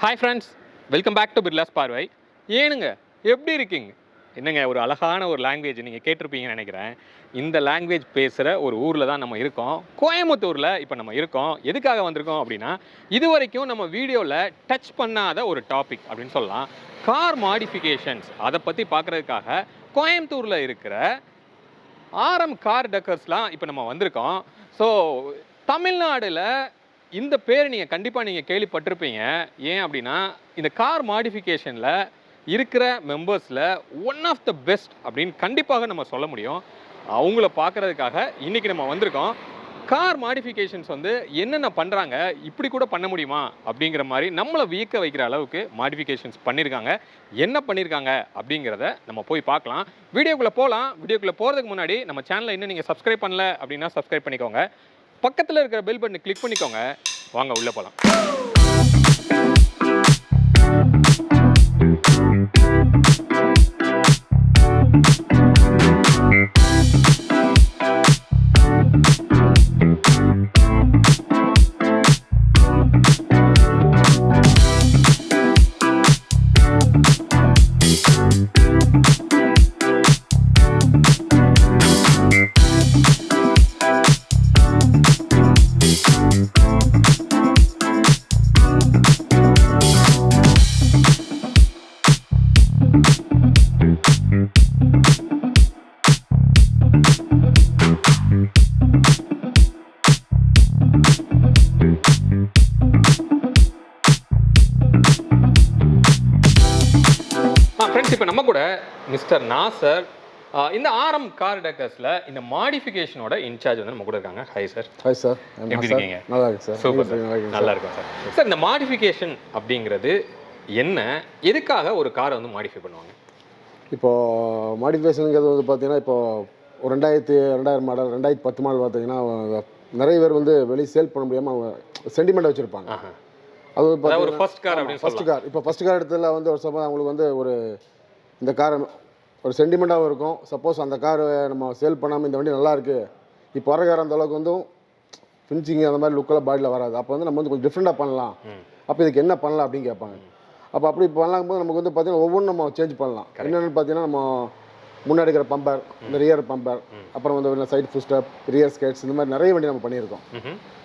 Hi friends, welcome back to Birlas Parvai. ஏனுங்க எப்படி இருக்கீங்க? என்னங்க ஒரு அழகான ஒரு லாங்குவேஜ் நீங்கள் கேட்டிருப்பீங்கன்னு நினைக்கிறேன். இந்த லாங்குவேஜ் பேசுகிற ஒரு ஊரில் தான் நம்ம இருக்கோம். கோயம்புத்தூரில் இப்போ நம்ம இருக்கோம். எதுக்காக வந்திருக்கோம் அப்படின்னா, இது வரைக்கும் நம்ம வீடியோவில் டச் பண்ணாத ஒரு டாபிக் அப்படின்னு சொல்லலாம். கார் மாடிஃபிகேஷன்ஸ் அதை பற்றி பார்க்குறதுக்காக கோயம்புத்தூரில் இருக்கிற கார் டெக்கர்ஸ்லாம் இப்போ நம்ம வந்திருக்கோம். ஸோ தமிழ்நாடுல இந்த பேர் நீங்கள் கண்டிப்பாக நீங்கள் கேள்விப்பட்டிருப்பீங்க. ஏன் அப்படின்னா இந்த கார் மாடிஃபிகேஷனில் இருக்கிற மெம்பர்ஸில் ஒன் ஆஃப் த பெஸ்ட் அப்படின்னு கண்டிப்பாக நம்ம சொல்ல முடியும். அவங்கள பார்க்குறதுக்காக இன்றைக்கி நம்ம வந்திருக்கோம். கார் மாடிஃபிகேஷன்ஸ் வந்து என்னென்ன பண்ணுறாங்க, இப்படி கூட பண்ண முடியுமா அப்படிங்கிற மாதிரி நம்மளை வியக்க வைக்கிற அளவுக்கு மாடிஃபிகேஷன்ஸ் பண்ணியிருக்காங்க. என்ன பண்ணியிருக்காங்க அப்படிங்கிறத நம்ம போய் பார்க்கலாம். வீடியோக்குள்ளே போகலாம். வீடியோக்குள்ளே போகிறதுக்கு முன்னாடி நம்ம சேனலை இன்னும் நீங்கள் சப்ஸ்கிரைப் பண்ணல அப்படின்னா சப்ஸ்கிரைப் பண்ணிக்கோங்க. பக்கத்தில் இருக்கிற பெல் பட்டனை கிளிக் பண்ணிக்கோங்க. வாங்க உள்ளே போகலாம். ஃப்ரெண்ட்ஸ், இப்போ நம்ம கூட மிஸ்டர் நாசர் இந்த கார் டெக்கர்ஸில் இந்த மாடிஃபிகேஷனோட இன்சார்ஜ் வந்து நம்ம கூட இருக்காங்க. Hi sir. ஹாய் சார், எப்படி இருக்கீங்க? நல்லா இருக்கு சார். சூப்பர் சார், நல்லா இருக்கும் சார். சார், இந்த மாடிஃபிகேஷன் அப்படிங்கிறது என்ன, எதுக்காக ஒரு காரை வந்து மாடிஃபை பண்ணுவாங்க? இப்போது மாடிஃபிகேஷனுங்கிறது வந்து பார்த்தீங்கன்னா, இப்போது ஒரு 2000 மாடல் 2010 மாடல் பார்த்தீங்கன்னா நிறைய பேர் வந்து வெளியே சேல் பண்ண முடியாமல் அவங்க சென்டிமெண்ட் வச்சுருப்பாங்க. அது ஒரு ஃபர்ஸ்ட் கார் அப்படின்னு ஃபர்ஸ்ட் கார். இப்போ ஃபர்ஸ்ட் கார் இடத்துல வந்து ஒரு சப்போஸ் அவங்களுக்கு வந்து ஒரு இந்த கார் ஒரு சென்டிமெண்ட்டாகவும் இருக்கும். சப்போஸ் அந்த கார் நம்ம சேல் பண்ணாமல் இந்த வண்டி நல்லா இருக்குது, இப்போ வர கார் அந்த அளவுக்கு வந்து ஃபினிஷிங் அந்த மாதிரி லுக்கெல்லாம் பாடியில் வராது. அப்போ வந்து நம்ம வந்து கொஞ்சம் டிஃப்ரெண்ட்டாக பண்ணலாம். அப்போ இதுக்கு என்ன பண்ணலாம் அப்படின்னு கேட்பாங்க. அப்போ அப்படி பண்ணலாம் போது நமக்கு வந்து பார்த்தீங்கன்னா ஒவ்வொன்றும் நம்ம சேஞ்ச் பண்ணலாம். என்னென்னு பார்த்தீங்கன்னா, நம்ம முன்னாடி இருக்கிற பம்பர், இந்த ரியர் பம்பர், அப்புறம் வந்து side foot stop, rear skates, இந்த மாதிரி நிறைய வண்டி நம்ம பண்ணியிருக்கோம்.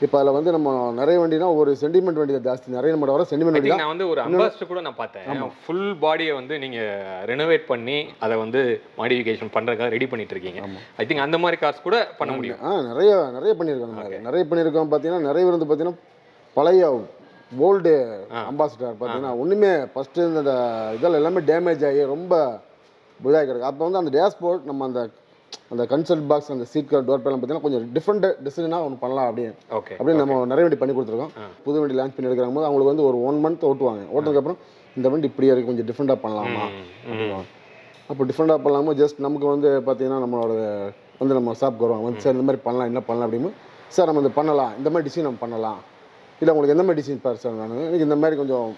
இப்போ அதில் வந்து நம்ம நிறைய வண்டினா ஒரு சென்டிமெண்ட் வண்டி ஜாஸ்தி, நிறைய நம்ம வர சென்டிமெண்ட் வண்டி. நான் வந்து ஒரு அம்பாஸ்டர் கூட நான் பார்த்தேன். ஃபுல் பாடியை வந்து நீங்கள் ரெனோவேட் பண்ணி அதை வந்து மாடிஃபிகேஷன் பண்ணுறதுக்காக ரெடி பண்ணிட்டு இருக்கீங்க. ஐ திங்க் அந்த மாதிரி கார்ஸ் கூட பண்ண முடியும். நிறைய பண்ணியிருக்கோம். நிறைய பண்ணியிருக்கோம். பார்த்தீங்கன்னா நிறைய பேர் வந்து பார்த்தீங்கன்னா பழைய ஓல்டு அம்பாசிடர் பார்த்தீங்கன்னா ஒன்றுமே ஃபஸ்ட்டு இந்த இதெல்லாம் எல்லாமே டேமேஜ் ஆகி ரொம்ப இதாக கிடக்கு. அப்போ வந்து அந்த டேஷ்போர்ட் நம்ம அந்த கன்சல்ட் பாக்ஸ், அந்த சீட் கார், டோர் பேலாம் பார்த்தீங்கன்னா கொஞ்சம் டிஃப்ரெண்ட் டிசைனாக ஒன்று பண்ணலாம் அப்படின்னு நம்ம நிறைய வண்டி பண்ணி கொடுத்துருக்கோம். புது வண்டி லான்ச் பண்ணி எடுக்கிறாங்க போது அவங்களுக்கு வந்து ஒரு 1 மந்த் ஓட்டுவாங்க. ஓட்டுறதுக்கப்புறம் இந்த வண்டி இப்படியே இருக்குது, கொஞ்சம் டிஃப்ரெண்ட்டாக பண்ணலாமா அப்படிவாங்க. அப்போ டிஃப்ரெண்ட்டாக பண்ணலாமா ஜஸ்ட் நமக்கு வந்து பார்த்தீங்கன்னா நம்மளோட வந்து நம்ம ஷாப்க்கு வருவாங்க வந்து, சார் இந்த மாதிரி பண்ணலாம், என்ன பண்ணலாம் அப்படின்னு. சார் நம்ம இது பண்ணலாம், இந்த மாதிரி டிசைன் நம்ம பண்ணலாம், இல்லை உங்களுக்கு எந்த மாதிரி டிசைன் பாரு சார், நான் எனக்கு இந்த மாதிரி கொஞ்சம்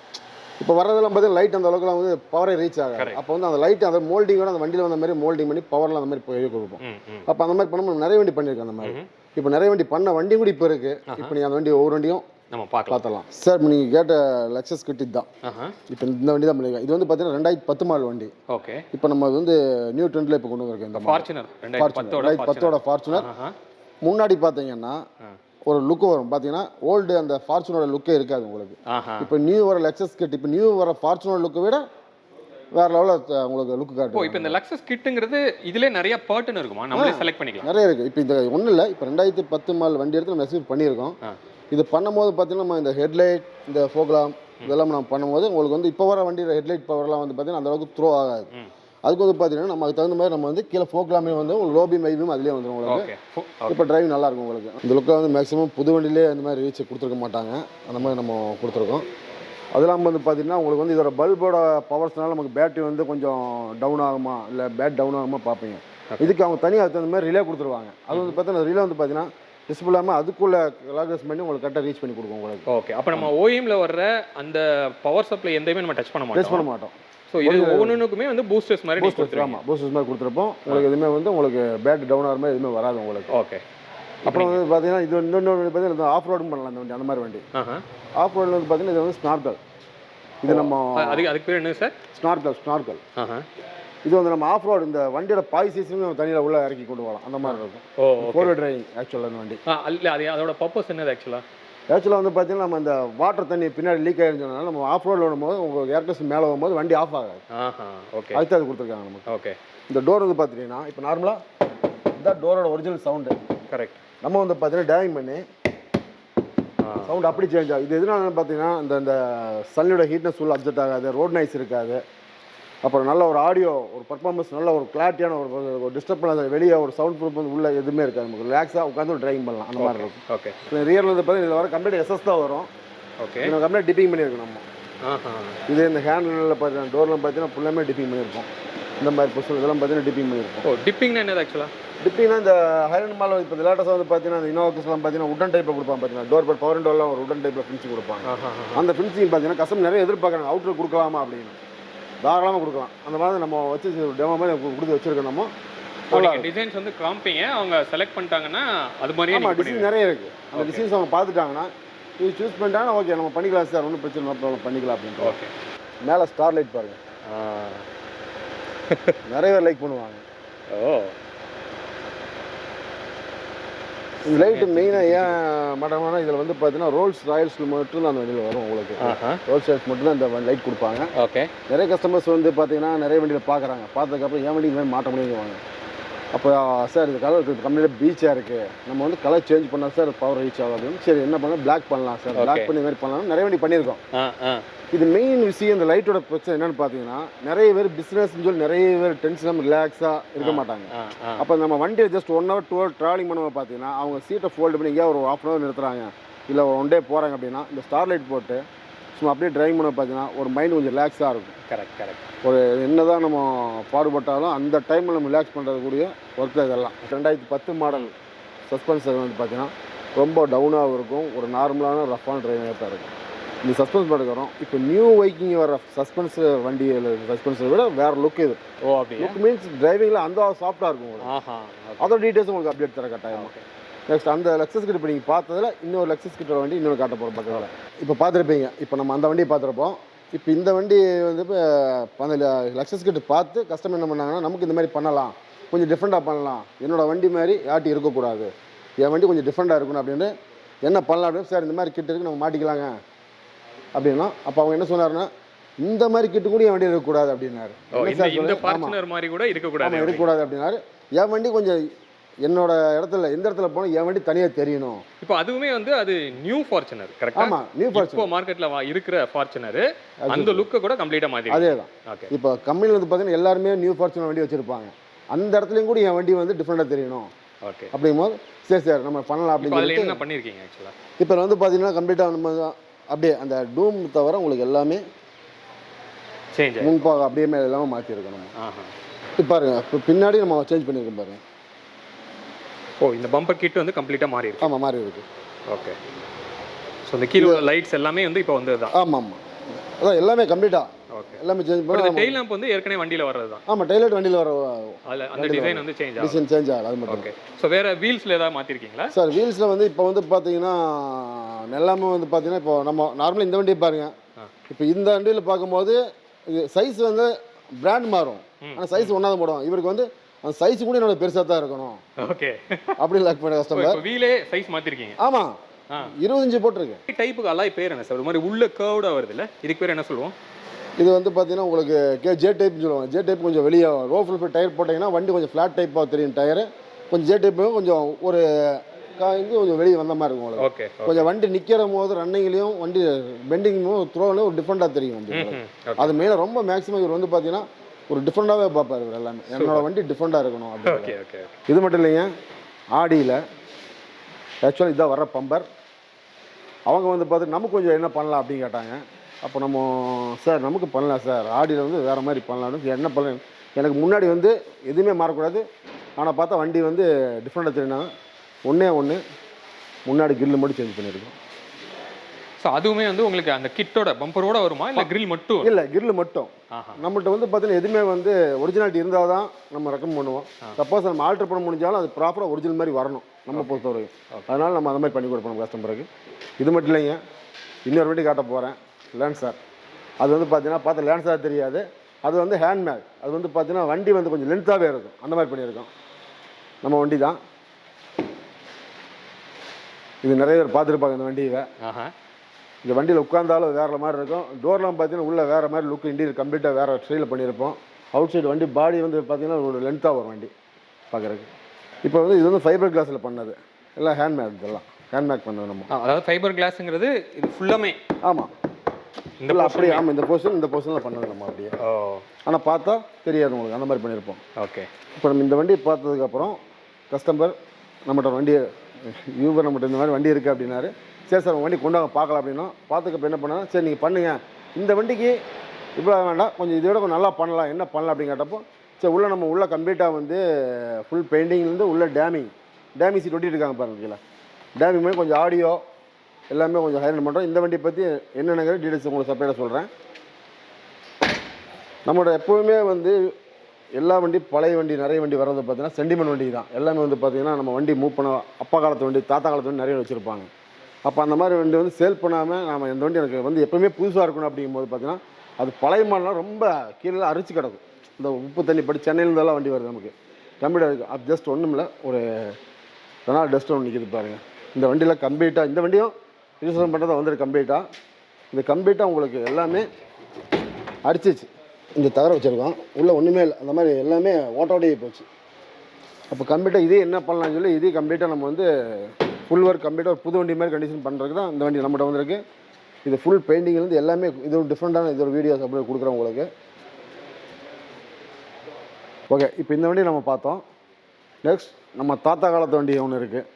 இப்போ வரதெல்லாம் பார்த்தீங்கன்னா லைட் அந்த அளவுக்குலாம் வந்து பவரே ரீச் ஆகாது. அப்போ வந்து அந்த லைட் அந்த மோல்டிங்கோட அந்த வண்டியில் வந்த மாதிரி மோல்டிங் பண்ணி பவர்லாம் அந்த மாதிரி போய் கொடுப்போம். அப்போ அந்த மாதிரி பண்ணும்போது நிறைய வண்டி பண்ணியிருக்கேன். அந்த மாதிரி இப்போ நிறைய வண்டி பண்ண வண்டி கூட இப்போ இருக்குது. இப்போ நீங்கள் அந்த வண்டி ஒவ்வொரு வண்டியும் நம்ம பார்த்தலாம். சார் இப்போ நீங்கள் கேட்ட லெக்ஸஸ் கிட் தான். இப்போ இந்த வண்டி தான் பண்ணியிருக்கேன். இது வந்து பார்த்தீங்கன்னா 2010 மாடல் வண்டி. ஓகே. இப்போ நம்ம வந்து நியூ ட்ரெண்டில் இப்போ கொண்டு வந்திருக்கோம். இந்த ஃபார்ச்சுனர் 2010 ஃபார்ச்சுனர். முன்னாடி பார்த்தீங்கன்னா ஒரு லுக்கு வரும். பார்த்தீங்கன்னா ஓல்டு அந்த ஃபார்ச்சுனோட லுக்கே இருக்காது உங்களுக்கு. இப்போ நியூ வர லெக்ஸஸ் கிட், இப்போ நியூ வர ஃபார்ச்சுனர் லுக்கை விட வேற லெவலில் உங்களுக்கு லுக்கு காட்டும். இப்போ இந்த லெக்ஸஸ் கிட்டுங்கிறது இதிலே நிறைய பார்ட்னர் இருக்குமா, நம்மளே செலக்ட் பண்ணிக்கலாம்? நிறைய இருக்குது. இப்போ இந்த ஒன்றும் இல்லை, இப்போ 2010 மாடல் வண்டி எடுத்து நம்ம எக்ஸிக்யூட் பண்ணியிருக்கோம். இது பண்ணும்போது பார்த்தீங்கன்னா நம்ம இந்த ஹெட்லைட், இந்த ஃபோக்லாம் இதெல்லாம் நம்ம பண்ணும்போது உங்களுக்கு வந்து இப்போ வர வண்டியில் ஹெட்லைட் பவர்லாம் வந்து பார்த்தீங்கன்னா அந்த அளவுக்கு த்ரோ ஆகாது. அதுக்கு வந்து பார்த்தீங்கன்னா நம்ம அதுக்கு தகுந்த மாதிரி நம்ம வந்து கீழே ஃபோக்லாமே வந்து உங்களுக்கு லோபி மைபீம் அதிலே வந்துடும் உங்களுக்கு. இப்போ டிரைவிங் நல்லா இருக்கும் உங்களுக்கு. இந்த லுக்கில் வந்து மேக்ஸிமம் புது வண்டியிலே அந்த மாதிரி ரீச் கொடுத்துருக்க மாட்டாங்க. அந்த மாதிரி நம்ம கொடுத்துருக்கோம். அது இல்லாமல் வந்து பார்த்தீங்கன்னா உங்களுக்கு வந்து இதோட பல்போட பவர்ஸ்னால நமக்கு பேட்டரி வந்து கொஞ்சம் டவுன் ஆகுமா இல்லை டவுன் ஆகுமா பார்ப்பீங்க. இதுக்கு அவங்க தனியாக அதுக்கு தகுந்த மாதிரி ரிலே கொடுத்துருவாங்க. அது வந்து பார்த்தீங்கன்னா ரிலே வந்து பார்த்தீங்கன்னா டிஸ்பிள் இல்லாமல் அதுக்குள்ளே லாகஸ் பண்ணி உங்களுக்கு கரெக்டாக ரீச் பண்ணி கொடுக்கும் உங்களுக்கு. ஓகே. அப்போ நம்ம ஓஎம்ல வர்ற அந்த பவர் சப்ளை எந்தையுமே நம்ம டச் பண்ண மாட்டோம். ஸோ இது ஒவ்வொன்றுக்குமே வந்து பூஸ்டர்ஸ் மாதிரி ஆமாம், பூஸ்டர்ஸ் மாதிரி கொடுத்துருப்போம். உங்களுக்கு எதுவுமே வந்து உங்களுக்கு பேட்டரி டவுன் ஆகிற மாதிரி எதுவுமே வராது உங்களுக்கு. ஓகே. அப்புறம் வந்து பார்த்தீங்கன்னா இது இன்னொன்று பார்த்தீங்கன்னா ஆஃப் ரோடும் பண்ணலாம் இந்த வண்டி. அந்த மாதிரி வண்டி ஆஃப் ரோடில் வந்து பார்த்தீங்கன்னா இது வந்து ஸ்னார்கல். இது நம்ம அதுக்கு பேர் என்ன சார்? ஸ்னார்கல். இது வந்து நம்ம ஆஃப் ரோடு இந்த வண்டியோட பாய் சீசனும் நம்ம தண்ணியில் உள்ள இறக்கி கொண்டு போகலாம் அந்த மாதிரி இருக்கும். 4-wheel டிரைவிங் ஆக்சுவலாக அந்த வண்டி. இல்லை அது அதோட பர்பஸ் என்னது ஆக்சுவலாக வந்து பார்த்தீங்கன்னா நம்ம இந்த வாட்டர் தண்ணி பின்னாடி லீக் ஆயிருந்ததுனால நம்ம ஆஃப் ரோடில் விடும்போது உங்களுக்கு ஏர்டெஸ் மேலே வரும்போது வண்டி ஆஃப் ஆகாது. ஓகே, அதுக்கு அது கொடுத்துருக்காங்க நமக்கு. ஓகே. இந்த டோர் வந்து பார்த்தீங்கன்னா இப்போ நார்மலாக இதுதான் டோரோட ஒரிஜினல் சவுண்டு. கரெக்ட். நம்ம வந்து பார்த்தீங்கன்னா டைவிங் பண்ணி சவுண்ட் அப்படி சேஞ்ச் ஆகும். இது எதனால பார்த்தீங்கன்னா இந்த சன்னோட ஹீட்னஸ் உள்ள அப்செட் ஆகாது, ரோட் நாய்ஸ் இருக்காது. அப்புறம் நல்ல ஒரு ஆடியோ ஒரு பர்ஃபார்மன்ஸ் நல்ல ஒரு கிளாரிட்டியான ஒரு டிஸ்டர்ப் பண்ணாத வெளியே ஒரு சவுண்ட் ப்ரூஃப் வந்து உள்ள எதுவுமே இருக்காது. நமக்கு ரிலாக்ஸாக உட்காந்து டிரைவிங் பண்ணலாம் அந்த மாதிரி இருக்கும். ஓகே. ரியரில் வந்து பார்த்தீங்கன்னா இதில் வர கம்ப்ளீட் எஸ்எஸ் தான் வரும். ஓகே. நம்ம கம்ப்ளீட் டிப்பிங் பண்ணியிருக்கோம் நம்ம. இது இந்த ஹேண்டில் பார்த்தீங்கன்னா டோரில் பார்த்தீங்கன்னா ஃபுல்லாமே டிப்பிங் பண்ணியிருக்கோம். இந்த மாதிரி புதுசு இதெல்லாம் பார்த்தீங்கன்னா டிப்பிங் பண்ணியிருக்கோம். டிப்பிங்னா என்னது ஆக்சுவலாக? டிப்பிங்னா இந்த ஹைலண்ட் மால் இப்போ லேட்டஸ்ட்டாக வந்து பார்த்தீங்கன்னா இந்த இனோவாக்கஸ்லாம் பார்த்தீங்கன்னா உடன் டைப்பில் கொடுப்பாங்க. பார்த்தீங்கன்னா டோர் பட் பவர் டோர்லாம் ஒரு உடன் டைப்பில் ஃபினிஷிங் கொடுப்பாங்க. அந்த ஃபினிஷிங் பார்த்தீங்கன்னா கஸ்டமர் நிறைய எதிர்பார்க்குறாங்க. அவுட்டர் கொடுக்கலாமா அப்படின்னு தாராளமாக கொடுக்கலாம். அந்த மாதிரி நம்ம வச்சு டெமோ மாதிரி கொடுத்து வச்சுருக்கோம். நம்ம டிசைன்ஸ் வந்து காமிப்பீங்க, அவங்க செலக்ட் பண்ணிட்டாங்கன்னா அது மாதிரியே. ஆமாம், டிசைன் நிறைய இருக்குது. அந்த டிசைன்ஸ் அவங்க பார்த்துட்டாங்கன்னா இது சூஸ் பண்ணிட்டாங்கன்னா ஓகே நம்ம பண்ணிக்கலாம் சார், ஒன்றும் பிரச்சனை இல்லை, ப்ராப்ளம் பண்ணிக்கலாம் அப்படின்ட்டு. ஓகே. மேலே ஸ்டார் லைட் பாருங்கள், நிறைய பேர் லைக் பண்ணுவாங்க. இந்த லைட்டு மெயினாக ஏன் மாட்டோம்னா இதில் வந்து பார்த்தீங்கன்னா ரோல்ஸ் ராயல்ஸ் மட்டும் தான் அந்த வண்டியில் வரும். உங்களுக்கு ரோல்ஸ் ராயல்ஸ் மட்டும் தான் இந்த லைட் கொடுப்பாங்க. ஓகே. நிறைய கஸ்டமர்ஸ் வந்து பார்த்தீங்கன்னா நிறைய வண்டியில் பார்க்குறாங்க. பார்த்ததுக்கப்புறம் ஏன் வண்டி இந்த மாதிரி மாட்ட முடியுவாங்க. அப்போ சார் இது கலர் கம்ப்ளீட்டாக பீச்சாக இருக்குது, நம்ம வந்து கலர் சேஞ்ச் பண்ணால் சார் பவர் ரீச் ஆகும் அப்படின்னு. சரி என்ன பண்ணலாம், பிளாக் பண்ணலாம் சார், பிளாக் பண்ணி மாதிரி பண்ணலாம். நிறைய வண்டி பண்ணியிருக்கோம். இது மெயின் விஷயம். இந்த லைட்டோட பிரச்சனை என்னன்னு பார்த்தீங்கன்னா நிறைய பேர் பிஸ்னஸ்ன்னு சொல்லி நிறைய பேர் டென்ஷனாக ரிலாக்ஸாக இருக்க மாட்டாங்க. அப்போ நம்ம வண்டியை ஜஸ்ட் 1 hour 2 hour ட்ராவலிங் பண்ணுவோம் பார்த்தீங்கன்னா அவங்க சீட்டை ஃபோல்டு பண்ணி எங்கேயா ஒரு 1/2 hour நிறுத்துறாங்க, இல்லை ஒரு 1 day போகிறாங்க அப்படின்னா இந்த ஸ்டார் லைட் போட்டு சும்மா அப்படியே டிரைவிங் பண்ண பார்த்தீங்கன்னா ஒரு மைண்ட் கொஞ்சம் ரிலாக்ஸாக இருக்கும். கரெக்ட். ஒரு என்ன தான் நம்ம பாடுபட்டாலும் அந்த டைமில் நம்ம ரிலாக்ஸ் பண்ணுறதுக்கூடிய ஒர்க் தான் இதெல்லாம். 2010 மாடல் சஸ்பென்சர் வந்து பார்த்தீங்கன்னா ரொம்ப டவுனாகவும் இருக்கும், ஒரு நார்மலான ரஃப்பான டிரைவிங்காக தான் இருக்கும். இந்த சஸ்பென்ஸ் எடுக்கிறோம். இப்போ நியூ வைக்கிங் வர சஸ்பென்சர் வண்டி சஸ்பென்சரை விட வேறு லுக் இது. அப்படி லுக் மீன்ஸ் டிரைவிங்கில் அந்த சாஃப்டாக இருக்கும் உங்களுக்கு. அதோட டீட்டெயில்ஸ் உங்களுக்கு அப்டேட் தர கட்டாயம். நெக்ஸ்ட் அந்த லெக்ஸஸ் கிட்ட இப்போ நீங்கள் பார்த்ததில் இன்னொரு லெக்ஸஸ் கிட்ட வண்டி இன்னொரு காட்ட போகிறோம் பக்கத்தில். இப்போ பார்த்துருப்பீங்க, இப்போ நம்ம அந்த வண்டியை பார்த்துருப்போம். இப்போ இந்த வண்டி வந்து இப்போ அந்த லெக்ஸஸ் கிட்ட பார்த்து கஸ்டமர் என்ன பண்ணாங்கன்னா நமக்கு இந்த மாதிரி பண்ணலாம், கொஞ்சம் டிஃப்ரெண்ட்டாக பண்ணலாம், என்னோடய வண்டி மாதிரி யாட்டி இருக்கக்கூடாது, என் வண்டி கொஞ்சம் டிஃப்ரெண்ட்டாக இருக்கணும் அப்படின்னு என்ன பண்ணலாம் அப்படின்னு. சார் இந்த மாதிரி கிட்ட இருக்குது நம்ம மாட்டிக்கலாங்க அப்படின்னா அப்போ அவங்க என்ன சொன்னாருன்னா இந்த மாதிரி கிட்ட கூட என் வண்டி இருக்கக்கூடாது அப்படின்னாரு. இருக்கக்கூடாது அப்படின்னாரு. என் வண்டி கொஞ்சம் என்னோட இடத்துல எந்த இடத்துல போனால் என் வண்டி தனியாக தெரியணும். இப்போ அதுவுமே வந்து அது நியூ ஃபார்ச்சுனர் கரெக்டாக. ஆமாம், நியூ ஃபார்ச்சுனர். இப்போ மார்க்கெட்டில் இருக்கிற ஃபார்ச்சுனர் அந்த லுக்கை கூட கம்ப்ளீட்டாக மாற்றி. அதே தான். ஓகே. இப்போ கம்பெனியில் வந்து பார்த்தீங்கன்னா எல்லாருமே நியூ ஃபார்ச்சுனர் வண்டி வச்சுருப்பாங்க. அந்த இடத்துலையும் கூட என் வண்டி வந்து டிஃப்ரெண்ட்டாக தெரியணும். ஓகே. அப்படிங்கும்போது சரி சார் நம்ம பண்ணலாம் அப்படின்னு என்ன பண்ணியிருக்கீங்க ஆக்சுவலாக. இப்போ வந்து பார்த்தீங்கன்னா கம்ப்ளீட்டாக நம்ம அப்படியே அந்த டூம் தவிர உங்களுக்கு எல்லாமே சேஞ்ச் முன்பாக அப்படியே மேலே எல்லாமே மாற்றிருக்கணும். இப்போ பாருங்கள், இப்போ பின்னாடி நம்ம சேஞ்ச் பண்ணியிருக்கோம் பாருங்கள். இந்த பம்பர் கிட் வந்து கம்ப்ளீட்டாக மாறி இருக்கு. ஆமாம், மாறி இருக்கு. ஓகே. ஸோ இந்த கீழே லைட்ஸ் எல்லாமே வந்து இப்போ வந்து தான். ஆமாம், அதான் எல்லாமே கம்ப்ளீட்டாக. ஓகே. எல்லாமே சேஞ்ச் பண்ணி டெயில் லேம்ப் வந்து ஏற்கனவே வண்டியில் வர்றது தான். ஆமாம், டெயில் லைட் வண்டியில் வர அதில் அந்த டிசைன் வந்து சேஞ்ச் ஆகும். டிசைன் சேஞ்ச் ஆகும் அது மட்டும். ஓகே. ஸோ வேறு வீல்ஸில் ஏதாவது மாற்றிருக்கீங்களா சார்? வீல்ஸில் வந்து இப்போ வந்து பார்த்தீங்கன்னா எல்லாமே வந்து பார்த்தீங்கன்னா இப்போ நம்ம நார்மலாக இந்த வண்டியை பாருங்கள். இப்போ இந்த வண்டியில் பார்க்கும்போது இது சைஸ் வந்து பிராண்ட் மாறும், ஆனால் சைஸ் ஒன்றா தான் போடுவோம். இவருக்கு வந்து அந்த சைஸ் கூட என்னோட பெருசாக தான் இருக்கணும். ஓகே. அப்படி லைக் பண்ண கஸ்டமர். வீலே சைஸ் மாற்றிருக்கீங்க? ஆமாம், 25 போட்டிருக்கு. டைப்புக்கு அலாய் பேர் என்ன சார்? ஒரு மாதிரி உள்ள கர்வ்டாக வருது இல்லை, இதுக்கு பேர் என்ன சொல்லுவோம்? இது வந்து பார்த்தீங்கன்னா உங்களுக்கு ஜே டைப்னு சொல்லுவாங்க. ஜே டைப் கொஞ்சம் வெளியே ரோ ஃபுல் டயர் போட்டிங்கன்னா வண்டி கொஞ்சம் ஃப்ளாட் டைப்பாக தெரியும் டயரு. கொஞ்சம் ஜே டைப்பு கொஞ்சம் ஒரு இங்கே கொஞ்சம் வெளியே வந்த மாதிரி இருக்கும் உங்களுக்கு. ஓகே. கொஞ்சம் வண்டி நிற்கிற போது ரன்னிங்லேயும் வண்டி பெண்டிங்கும் த்ரோலையும் ஒரு டிஃப்ரெண்ட்டாக தெரியும் வண்டி. அது மேலே ரொம்ப மேக்ஸிமம் இவர் வந்து பார்த்தீங்கன்னா ஒரு டிஃப்ரெண்ட்டாகவே பார்ப்பார் இவர் எல்லாமே. என்னோட வண்டி டிஃப்ரெண்ட்டாக இருக்கணும் அப்படின்னு. இது மட்டும் இல்லைங்க, ஆடியில் ஆக்சுவலாக இதான் வர்ற பம்பர். அவங்க வந்து பார்த்து நமக்கு கொஞ்சம் என்ன பண்ணலாம் அப்படின்னு கேட்டாங்க. அப்போ நம்ம சார் நமக்கு பண்ணலாம் சார், ஆடியில் வந்து வேறு மாதிரி பண்ணலான்னு. என்ன பண்ணலாம், எனக்கு முன்னாடி வந்து எதுவுமே மாறக்கூடாது, ஆனால் பார்த்தா வண்டி வந்து டிஃப்ரெண்ட்டாக தெரியுனாங்க. ஒன்று முன்னாடி கிரில் மட்டும் சேஞ்ச் பண்ணியிருக்கோம். ஸோ அதுவுமே வந்து உங்களுக்கு அந்த கிட்டோட பம்பரோட வருமா இல்லை கிரில் மட்டும்? இல்லை, கிரில் மட்டும். நம்மள்கிட்ட வந்து பார்த்தீங்கன்னா எதுவுமே வந்து ஒரிஜினாலிட்டி இருந்தால் தான் நம்ம ரெக்கமெண்ட் பண்ணுவோம். சப்போஸ் நம்ம ஆல்ட்ரு பண்ண முடிஞ்சாலும் அது ப்ராப்பராக ஒரிஜினல் மாதிரி வரணும் நம்ம பொறுத்தவரைக்கும். அதனால் நம்ம அந்த மாதிரி பண்ணி கொடுப்போம் கஸ்டமருக்கு. இது மட்டும் இல்லைங்க, இன்னொரு வண்டி காட்ட போகிறேன். லேண்ட் சார் அது வந்து பார்த்தீங்கன்னா பார்த்து லேன்ஸாக தெரியாது, அது வந்து ஹேண்ட்மேட். அது வந்து பார்த்தீங்கன்னா வண்டி வந்து கொஞ்சம் லென்த்தாகவே இருக்கும், அந்த மாதிரி பண்ணியிருக்கோம். நம்ம வண்டி தான் இது, நிறைய பேர் பார்த்துருப்பாங்க இந்த வண்டியை. இந்த வண்டியில் உட்காந்தாலும் வேறு மாதிரி இருக்கும். டோர்லாம் பார்த்தீங்கன்னா உள்ளே வேறு மாதிரி லுக், இன்டீரியர் கம்ப்ளீட்டாக வேறு ஸ்டைலில் பண்ணியிருப்போம். அவுட் சைடு வண்டி பாடி வந்து பார்த்தீங்கன்னா ஒரு லென்த்தாக வரும் வண்டி பார்க்குறதுக்கு. இப்போ வந்து இது வந்து ஃபைபர் கிளாஸில் பண்ணது, எல்லாம் ஹேண்ட்மேட். இதெல்லாம் ஹேண்ட்மேட் பண்ணது நம்ம. அதாவது ஃபைபர் கிளாஸுங்கிறது இது ஃபுல்லாமே. ஆமாம், இந்த அப்படியே. ஆமாம், இந்த போர்ஷனில் பண்ணது நம்ம அப்படியே. ஆனால் பார்த்தா தெரியாது உங்களுக்கு, அந்த மாதிரி பண்ணியிருப்போம். ஓகே. இப்போ நம்ம இந்த வண்டி பார்த்ததுக்கப்புறம் கஸ்டமர் நம்மகிட்ட வண்டியை யூபர் நம்மகிட்ட இந்த மாதிரி வண்டி இருக்குது அப்படின்னாரு. சரி சார் வண்டி கொண்டு வாங்க பார்க்கலாம் அப்படின்னா, பார்த்துக்கப்போ என்ன பண்ணால், சரி நீங்கள் பண்ணுங்கள், இந்த வண்டிக்கு இவ்வளோ வேண்டாம், கொஞ்சம் இதை விட கொஞ்சம் நல்லா பண்ணலாம், என்ன பண்ணலாம் அப்படின்னு கேட்டப்போ, சரி உள்ளே நம்ம உள்ளே கம்ப்ளீட்டாக வந்து ஃபுல் பெயிண்டிங்லேருந்து உள்ளே டேமிங் சீட் ஒட்டிட்டு இருக்காங்க பாருங்க கீழே. டேமிங் மாதிரி கொஞ்சம் ஆடியோ எல்லாமே கொஞ்சம் ஹைலைட் பண்ணுறோம். இந்த வண்டியை பற்றி என்னென்ன டீட்டெயில்ஸ் உங்களுக்கு செப்பரேட்டாக சொல்கிறேன். நம்மளோட எப்போவுமே வந்து எல்லா வண்டி, பழைய வண்டி, நிறைய வண்டி வர்றது பார்த்தீங்கன்னா சென்டிமெண்ட் வண்டி தான். எல்லாமே வந்து பார்த்தீங்கன்னா நம்ம வண்டி மூவ் பண்ண அப்பா காலத்து வண்டி, தாத்தா காலத்து வண்டி நிறைய வச்சுருப்பாங்க. அப்போ அந்த மாதிரி வண்டி வந்து சேல் பண்ணாமல் நம்ம இந்த வண்டி எனக்கு வந்து எப்போவுமே புதுசாக இருக்கணும் அப்படிங்கும்போது பார்த்தீங்கன்னா, அது பழைய மாடலாம் ரொம்ப கீழே அரிச்சு கிடக்கும். இந்த உப்பு தண்ணி படி சென்னையிலேருந்தெல்லாம் வண்டி வருது நமக்கு கம்ப்ளீட்டாக இருக்குது. அது ஜஸ்ட் ஒன்றும் இல்லை, ஒரு ரெனால் டஸ்ட் ஒன்று நிற்கிது பாருங்கள். இந்த வண்டியில் கம்ப்ளீட்டாக, இந்த வண்டியும் யூஸ் பண்ணுறதா வந்துருக்கு கம்ப்ளீட்டாக. இந்த கம்ப்ளீட்டாக உங்களுக்கு எல்லாமே அடிச்சிச்சு. இந்த தகர வச்சுருக்கோம், உள்ளே ஒன்றுமே இல்லை, அந்த மாதிரி எல்லாமே ஓட்டோடையே போச்சு. அப்போ கம்ப்ளீட்டாக இதே என்ன பண்ணலாம்னு சொல்லி இதே கம்ப்ளீட்டாக நம்ம வந்து ஃபுல் ஒர்க் கம்ப்ளீட்டாக புது வண்டி மாதிரி கண்டிஷன் பண்ணுறதுக்கு தான் இந்த வண்டி நம்மகிட்ட வந்துருக்கு. இது ஃபுல் பெயிண்டிங்லேருந்து எல்லாமே இது ஒரு டிஃப்ரெண்ட்டான இது ஒரு வீடியோஸ் அப்படி கொடுக்குறோம் உங்களுக்கு. ஓகே, இப்போ இந்த வண்டி நம்ம பார்த்தோம். நெக்ஸ்ட் நம்ம தாத்தா காலத்து வண்டி ஒன்று இருக்குது,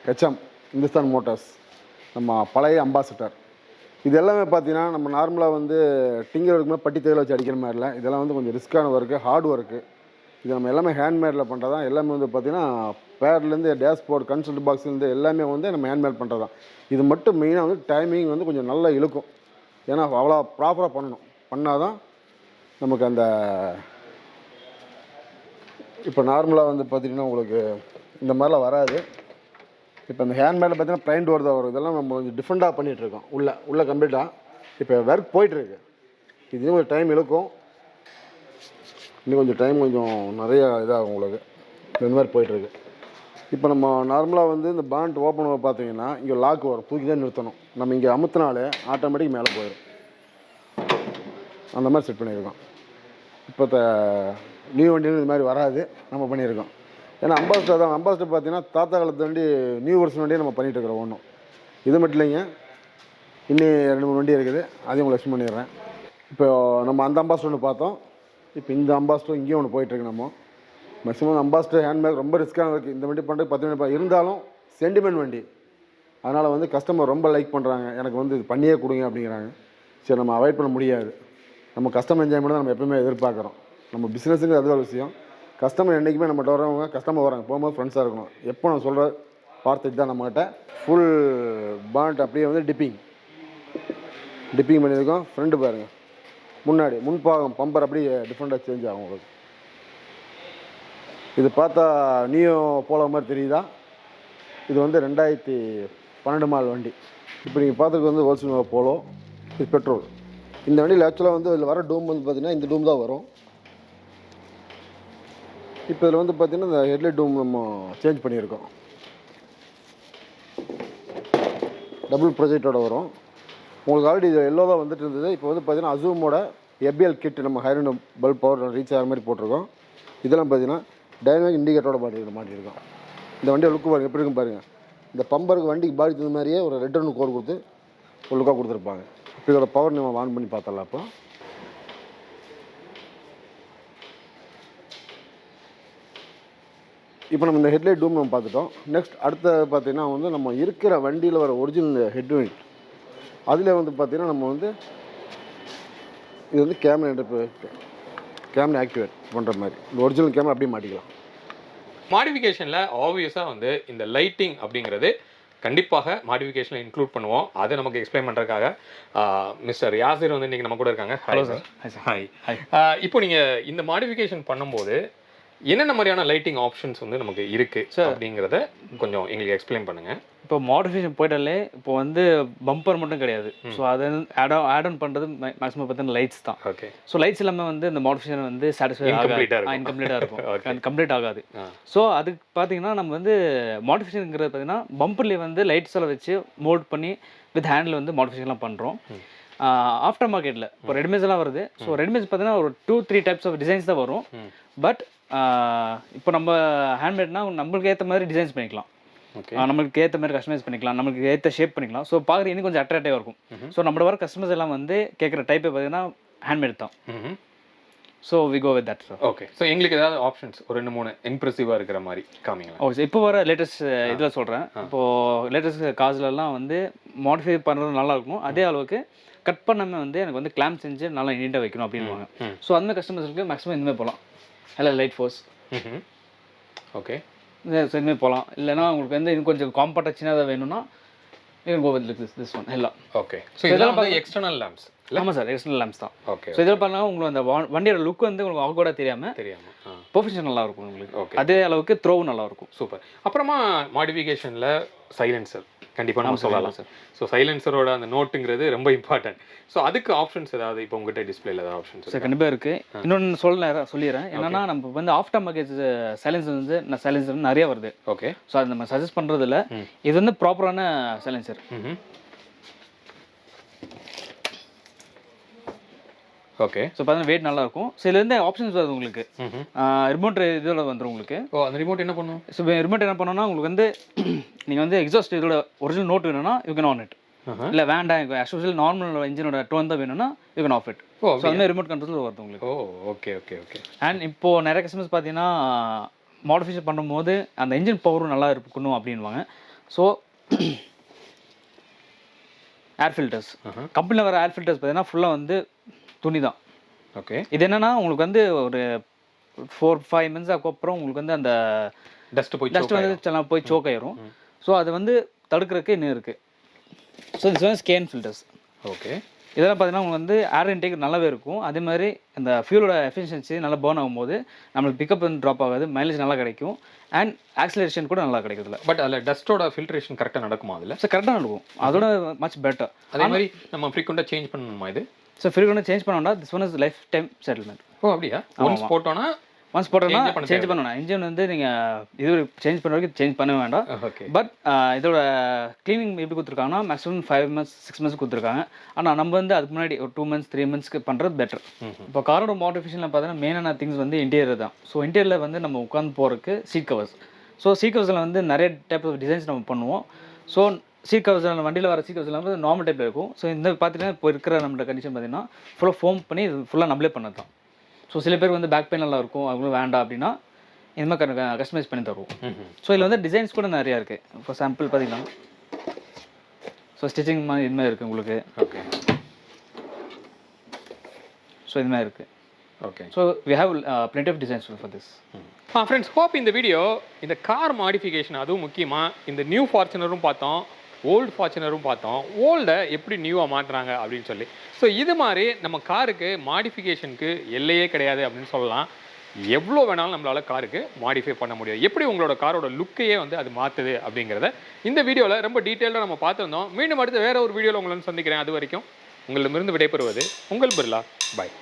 ஹெச்எம் இந்துஸ்தான் மோட்டார்ஸ், நம்ம பழைய அம்பாசிடர். இது எல்லாமே பார்த்தீங்கன்னா நம்ம நார்மலாக வந்து டிங்கர் ஒர்க்குமே பட்டி தேயிலை வச்சு அடிக்கிற மாதிரி இல்லை. இதெல்லாம் வந்து கொஞ்சம் ரிஸ்க்கான ஒர்க்கு, ஹார்ட் ஒர்க்கு. இது நம்ம எல்லாமே ஹேண்ட்மேடில் பண்ணுறது தான். எல்லாமே வந்து பார்த்திங்கன்னா பேர்லேருந்து டேஷ்போர்ட், கன்சோல் பாக்ஸ்லேருந்து எல்லாமே வந்து நம்ம ஹேண்ட்மேட் பண்ணுறது தான். இது மட்டும் மெயினாக வந்து டைமிங் வந்து கொஞ்சம் நல்லா இழுக்கும். ஏன்னா அவ்வளோ ப்ராப்பராக பண்ணணும், பண்ணால் தான் நமக்கு அந்த இப்போ நார்மலாக வந்து பார்த்திங்கன்னா உங்களுக்கு இந்த மாதிரிலாம் வராது. இப்போ இந்த ஹேண்ட்மேடில் பார்த்தீங்கன்னா ப்ளைன் டோர் தான் வரும். இதெல்லாம் நம்ம கொஞ்சம் டிஃப்ரெண்ட்டாக பண்ணிகிட்ருக்கோம் உள்ளே கம்ப்ளீட்டாக. இப்போ ஒர்க் போயிட்டுருக்கு, இதுலேயும் கொஞ்சம் டைம் இழுக்கும், இன்னும் கொஞ்சம் டைம் கொஞ்சம் நிறையா இதாகும் உங்களுக்கு. இந்த மாதிரி போயிட்டுருக்கு. இப்போ நம்ம நார்மலாக வந்து இந்த பாண்ட் ஓப்பன் பார்த்தீங்கன்னா இங்கே லாக் வரும், தூக்கி தான் நிறுத்தணும். நம்ம இங்கே அமுத்தினாலே ஆட்டோமேட்டிக் மேலே போயிடும். அந்த மாதிரி செட் பண்ணியிருக்கோம். இப்போ நியூ வண்டியில் இது மாதிரி வராது, நம்ம பண்ணியிருக்கோம். ஏன்னா அம்பாசிடர் தான். அம்பாசிடர் பார்த்தீங்கன்னா தாத்தா காலத்து வண்டி, நியூ வருஷன் வண்டியை நம்ம பண்ணிகிட்டு இருக்கிறோம். ஒன்றும் இது மட்டும் இல்லைங்க, இன்னும் 2-3 வண்டி இருக்குது, அதையும் உங்களுக்கு எக்ஸ்பிளைன் பண்ணிடுறேன். இப்போ நம்ம அந்த அம்பாசிடர் ஒன்று பார்த்தோம். இப்போ இந்த அம்பாசிடர் இங்கேயும் ஒன்று போயிட்டுருக்கு. நம்ம மேக்ஸிமம் அம்பாசிடர் ஹேண்ட்பேக் ரொம்ப ரிஸ்க்கான இருக்குது. இந்த வண்டி பண்ணுறது 10 வண்டி இருந்தாலும் சென்டிமெண்ட் வண்டி, அதனால் வந்து கஸ்டமர் ரொம்ப லைக் பண்ணுறாங்க. எனக்கு வந்து இது பண்ணியே கொடுங்க அப்படிங்கிறாங்க. சரி, நம்ம அவாய்ட் பண்ண முடியாது. நம்ம கஸ்டமர் என்ஜாய்மெண்ட் தான் நம்ம எப்பவுமே எதிர்பார்க்குறோம். நம்ம பிஸ்னஸுக்கு அது ஒரு விஷயம். கஸ்டமர் என்றைக்குமே நம்மகிட்ட வரவங்க கஸ்டமர் வராங்க, போகும்போது ஃப்ரெண்ட்ஸாக இருக்கணும். எப்போ நான் சொல்கிற வார்த்தைக்கு தான் நம்மகிட்ட ஃபுல் பாண்ட் அப்படியே வந்து டிப்பிங் பண்ணியிருக்கோம். ஃப்ரெண்டு பாருங்கள், முன்னாடி முன்பாகம் பம்பர் அப்படியே டிஃப்ரெண்ட்டாக சேஞ்ச் ஆகும் உங்களுக்கு. இது பார்த்தா நியூ போல மாதிரி தெரியுதா? இது வந்து 2012 மாடல் வண்டி. இப்போ நீங்கள் பார்த்துருக்கு வந்து ஹோல்சேல் போலோ, இது பெட்ரோல். இந்த வண்டியில் ஆக்சுவலாக வந்து இதில் வர டூம் வந்து பார்த்திங்கன்னா இந்த டூம் தான் வரும். இப்போ இதில் வந்து பார்த்திங்கன்னா இந்த ஹெட்லைட் டூம் நம்ம சேஞ்ச் பண்ணியிருக்கோம், டபுள் ப்ரொஜெக்டோட வரும். உங்களுக்கு ஆல்ரெடி இது எல்லோ தான் வந்துட்டு இருந்தது. இப்போ வந்து பார்த்திங்கன்னா அசூமோட எபிஎல் கிட் நம்ம ஹைரண்ட் பல்ப் பவர் ரீச் ஆகிற மாதிரி போட்டிருக்கோம். இதெல்லாம் பார்த்திங்கன்னா டைனமிக் இண்டிகேட்டரோட மாட்டியிருக்கோம். இந்த வண்டியை லுக்கு பாருங்கள் எப்படி இருக்கும் பாருங்கள். இந்த பம்பருக்கு வண்டிக்கு பாடி தகுந்த மாதிரியே ஒரு ரெட் ஒன்று கோர் கொடுத்து ஒரு லுக்காக கொடுத்துருப்பாங்க. இப்போ இதோட பவர் நம்ம ஆன் பண்ணி பார்த்தலாம். இப்போ நம்ம இந்த ஹெட்லைட் டூம் நம்ம பார்த்துட்டோம். நெக்ஸ்ட் அடுத்த பார்த்திங்கன்னா வந்து நம்ம இருக்கிற வண்டியில் வர ஒரிஜினல் ஹெட்லைட், அதில் வந்து பார்த்திங்கன்னா நம்ம வந்து இது வந்து கேமரா ஆக்டிவேட் பண்ணுற மாதிரி இந்த ஒரிஜினல் கேமரா அப்படியே மாட்டிக்கலாம். மாடிஃபிகேஷனில் ஆப்வியஸாக வந்து இந்த லைட்டிங் அப்படிங்கிறது கண்டிப்பாக மாடிஃபிகேஷனில் இன்க்ளூட் பண்ணுவோம். அதை நமக்கு எக்ஸ்பிளைன் பண்ணுறதுக்காக மிஸ்டர் யாசிர் வந்து இன்றைக்கி நம்ம கூட இருக்காங்க. Hello sir. ஹாய். இப்போ நீங்கள் இந்த மாடிஃபிகேஷன் பண்ணும்போது என்னென்ன மாதிரியான லைட்டிங் ஆப்ஷன்ஸ் வந்து நமக்கு இருக்கு அப்படிங்கிறத கொஞ்சம் எங்களுக்கு எக்ஸ்பிளைன் பண்ணுங்க. இப்போ மாடிஃபிகேஷன் போயிட்டாலே இப்போ வந்து பம்பர் மட்டும் கிடையாது. ஸோ அதை ஆட் ஆன் பண்ணுறது மேக்ஸிமம் பார்த்தீங்கன்னா லைட்ஸ் தான். ஓகே. ஸோ லைட்ஸ் இல்லாமல் வந்து இந்த மாடிஃபிகேஷன் வந்து சாட்டிஸ்ஃபை ஆகாது, இன்கம்ப்ளீட்டாக இருக்கும், கம்ப்ளீட் ஆகாது. ஸோ அதுக்கு பார்த்தீங்கன்னா நம்ம வந்து மாடிஃபிகேஷனுங்கிறது பார்த்தீங்கன்னா பம்பர்லேயே வந்து லைட்ஸ் எல்லாம் வச்சு மோல்ட் பண்ணி வித் ஹேண்டில் வந்து மாடிஃபிகேஷன்லாம் பண்ணுறோம். ஆஃப்டர் மார்க்கெட்டில் இப்போ ரெடிமேட்ஸ் எல்லாம் வருது. ஸோ ரெடிமேட்ஸ் பார்த்தீங்கன்னா ஒரு 2-3 டைப்ஸ் ஆஃப் டிசைன்ஸ் தான் வரும். பட் இப்போ நம்ம ஹேண்ட்மேட்னா நம்மளுக்கு ஏற்ற மாதிரி டிசைன்ஸ் பண்ணிக்கலாம், நம்மளுக்கு ஏற்ற மாதிரி கஸ்டமைஸ் பண்ணிக்கலாம், நம்மளுக்கு ஏற்ற ஷேப் பண்ணிக்கலாம். ஸோ பார்க்குறது இன்னும் கொஞ்சம் அட்ராக்டிவாக இருக்கும். ஸோ நம்மளோட வர கஸ்டமர்ஸ் எல்லாம் வந்து கேட்குற டைப்பே பார்த்தீங்கன்னா ஹேண்ட்மேட் தான். So we go with that. Okay. So எங்களுக்கு ஏதாவது ஆப்ஷன்ஸ் ஒரு 2-3 இம்ப்ரெசிவாக இருக்கிற மாதிரி காமிங்களா? ஓகே. இப்போ வர லேட்டஸ்ட் இதில் சொல்கிறேன். இப்போது லேட்டஸ்ட் காசுலலாம் வந்து மாடிஃபை பண்ணுறது நல்லா இருக்கும், அதே அளவுக்கு கட் பண்ணாமல் வந்து எனக்கு வந்து கிளாம்ப் செஞ்சு நல்லா நீட்டாக வைக்கணும் அப்படின்வாங்க. ஸோ அந்த மாதிரி கஸ்டமர்ஸ்க்கு மேக்ஸிமம் இனிமேல் போகலாம். இல்லை லைட் ஃபோர்ஸ். ஓகே. இனிமேல் போகலாம். இல்லைனா உங்களுக்கு வந்து இன்னும் கொஞ்சம் காம்பாக்டாக சின்னதாக வேணும்னா கோ வித் திஸ் ஒன் எல்லாம். ஓகே. ஸோ இதெல்லாம் வந்து எக்ஸ்டர்னல் லேம்ப்ஸ். ஆமாம் சார், எக்ஸ்டர்னல் லேம்ப்ஸ் தான். ஓகே. ஸோ இதில் பண்ணால் உங்களுக்கு அந்த வண்டியோட லுக் வந்து உங்களுக்கு ஆக்வர்டாக தெரியாமல் ப்ரொஃபஷனல் நல்லா இருக்கும் உங்களுக்கு. ஓகே. அதே அளவுக்கு த்ரோவும் நல்லா இருக்கும். சூப்பர். அப்புறமா மாடிஃபிகேஷனில் சைலன்சர் கண்டிப்பாக நம்ம சொல்லலாம் சார். ஸோ சைலன்சரோட அந்த நோட்டுங்கிறது ரொம்ப இம்பார்ட்டன்ட். ஸோ அதுக்கு ஆப்ஷன்ஸ் ஏதாவது இப்போ உங்கள்கிட்ட டிஸ்பிளேல ஏதாவது ஆப்ஷன்ஸ் சார் கண்டிப்பாக இருக்குது. இன்னொன்று சொல்லிடுறேன். என்னன்னா நம்ம வந்து ஆஃப்டர் மார்க்கெட் சைலன்சர் வந்து சைலன்சர் நிறைய வருது. ஓகே. ஸோ அது நம்ம சஜஸ்ட் பண்ணுறதில்ல. இது வந்து ப்ராப்பரான சைலன்சர். ஓகே. ஸோ பார்த்தீங்கன்னா வெயிட் நல்லா இருக்கும். ஸோ இதுலேருந்து ஆப்ஷன்ஸ் வருது உங்களுக்கு. ரிமோட் இதில் வந்துடும் உங்களுக்கு. ஓ, அந்த ரிமோட் என்ன பண்ணும்? ஸோ ரிமோட் என்ன பண்ணணும்னா உங்களுக்கு வந்து நீங்கள் வந்து எக்ஸாஸ்ட் இதோட ஒரிஜினல் நோட் வேணும்னா யூ கேன் ஆன் இட். இல்லை வேண்டாம் ஆக்சுவலி நார்மல் இன்ஜினோட டோன் தான் வேணும்னா you can off it. So அந்த மாதிரி ரிமோட் கண்ட்ரோல் வருது உங்களுக்கு. Oh, okay okay okay. And இப்போது நிறைய கஸ்டமர்ஸ் பார்த்தீங்கன்னா மாடிஃபிகேஷன் பண்ணும்போது அந்த இன்ஜின் பவரும் நல்லா இருக்கணும் அப்படின்வாங்க. ஸோ ஏர் ஃபில்டர்ஸ், கம்பெனியில் வர ஏர் ஃபில்டர்ஸ் பார்த்தீங்கன்னா ஃபுல்லாக வந்து துணி தான். ஓகே. இது என்னன்னா உங்களுக்கு வந்து ஒரு 4-5 மந்த்ஸ்க்கு அப்புறம் உங்களுக்கு வந்து அந்த டஸ்ட் வந்து போய் சோக் ஆயிரும். ஸோ அது வந்து தடுக்கிறதுக்கு இன்னும் இருக்குது. ஸோ இது வந்து ஸ்கேன் ஃபில்டர்ஸ். ஓகே. இதெல்லாம் பார்த்தீங்கன்னா உங்களுக்கு வந்து ஏர் இன்டேக் நல்லாவே இருக்கும். அதே மாதிரி இந்த ஃபியூலோட எஃபிஷியன்சி நல்லா பர்ன் ஆகும்போது நம்மளுக்கு பிக்கப் வந்து ட்ராப் ஆகாது, மைலேஜ் நல்லா கிடைக்கும், அண்ட் ஆக்சிலரேஷன் கூட நல்லா கிடைக்கிறதுல. பட் அதில் டஸ்ட்டோட ஃபில்ட்ரேஷன் கரெக்டாக நடக்குமா? அதில் சார் கரெக்டாக நடக்கும், அதோட மச் பெட்டர். அதே மாதிரி நம்ம ஃப்ரீக்வெண்ட்டாக சேஞ்ச் பண்ணணுமா இது? ஸோ ஃப்ரீக்வெண்ட்டாக சேஞ்ச் பண்ணோம்னா this one is life time settlement. ஓ, அப்படியா? ஒன்ஸ் போட்டோன்னா சேஞ்ச் பண்ணணும். இன்ஜின் வந்து நீங்கள் இது சேஞ்ச் பண்ணுற வரைக்கும் சேஞ்ச் பண்ண வேண்டாம். பட் இதோட க்ளீனிங் எப்படி கொடுத்துருக்காங்கன்னா மேக்ஸிமம் 5 months 6 months கொடுத்துருக்காங்க. ஆனால் நம்ம வந்து அதுக்கு முன்னாடி ஒரு 2 months 3 monthsக்கு பண்ணுறது பெட்டர். இப்போ காரோட மாடிஃபிகேஷனில் பார்த்தீங்கன்னா மெயினான திங்ஸ் வந்து இன்டீரியர் தான். ஸோ இன்டீரியரில் வந்து நம்ம உட்காந்து போகிறதுக்கு சீட் கவர்ஸ். ஸோ சீட் கவர்ஸில் வந்து நிறைய டைப் ஆஃப் டிசைன்ஸ் நம்ம பண்ணுவோம். ஸோ சீட் கவர்ஸ் வண்டியில் வர சீட் கவர்ஸ் வந்து நார்மல் டைப்பில் இருக்கும். ஸோ இந்த பார்த்தீங்கன்னா இப்போ இருக்கிற நம்மளோட கண்டிஷன் பார்த்தீங்கன்னா ஃபுல்லாக ஃபோம் பண்ணி இது ஃபுல்லாக நம்மளே பண்ணது தான். ஸோ சில பேருக்கு வந்து பேக் பெயின் நல்லா இருக்கும், அவங்களும் வேண்டாம் அப்படின்னா இந்த மாதிரி கஸ்டமைஸ் பண்ணி தருவோம். ஸோ இதில் வந்து டிசைன்ஸ் கூட நிறையா இருக்குது. இப்போ சாம்பிள் பார்த்தீங்கன்னா ஸோ ஸ்டிச்சிங் மாதிரி இது மாதிரி இருக்குது உங்களுக்கு. ஓகே. ஸோ இது மாதிரி இருக்குது. Okay. So we have plenty of designs for this. Friends, hope இந்த வீடியோ இந்த கார் மாடிஃபிகேஷன், அதுவும் முக்கியமாக இந்த நியூ ஃபார்ச்சுனரும் பார்த்தோம், ஓல்டு ஃபார்ச்சுனரும் பார்த்தோம், ஓல்டை எப்படி நியூவாக மாற்றுறாங்க அப்படின்னு சொல்லி. ஸோ இது மாதிரி நம்ம காருக்கு மாடிஃபிகேஷனுக்கு எல்லையே கிடையாது அப்படின்னு சொல்லலாம். எவ்வளோ வேணாலும் நம்மளால் காருக்கு மாடிஃபை பண்ண முடியும். எப்படி உங்களோட காரோட லுக்கையே வந்து அது மாற்றுது அப்படிங்கிறத இந்த வீடியோவில் ரொம்ப டீட்டெயிலாக நம்ம பார்த்துருந்தோம். மீண்டும் அடுத்து வேறு ஒரு வீடியோவில் உங்களை சந்திக்கிறேன். அது வரைக்கும் உங்களிடமிருந்து விடைபெறுவது உங்கள் பிர்லா. பாய்.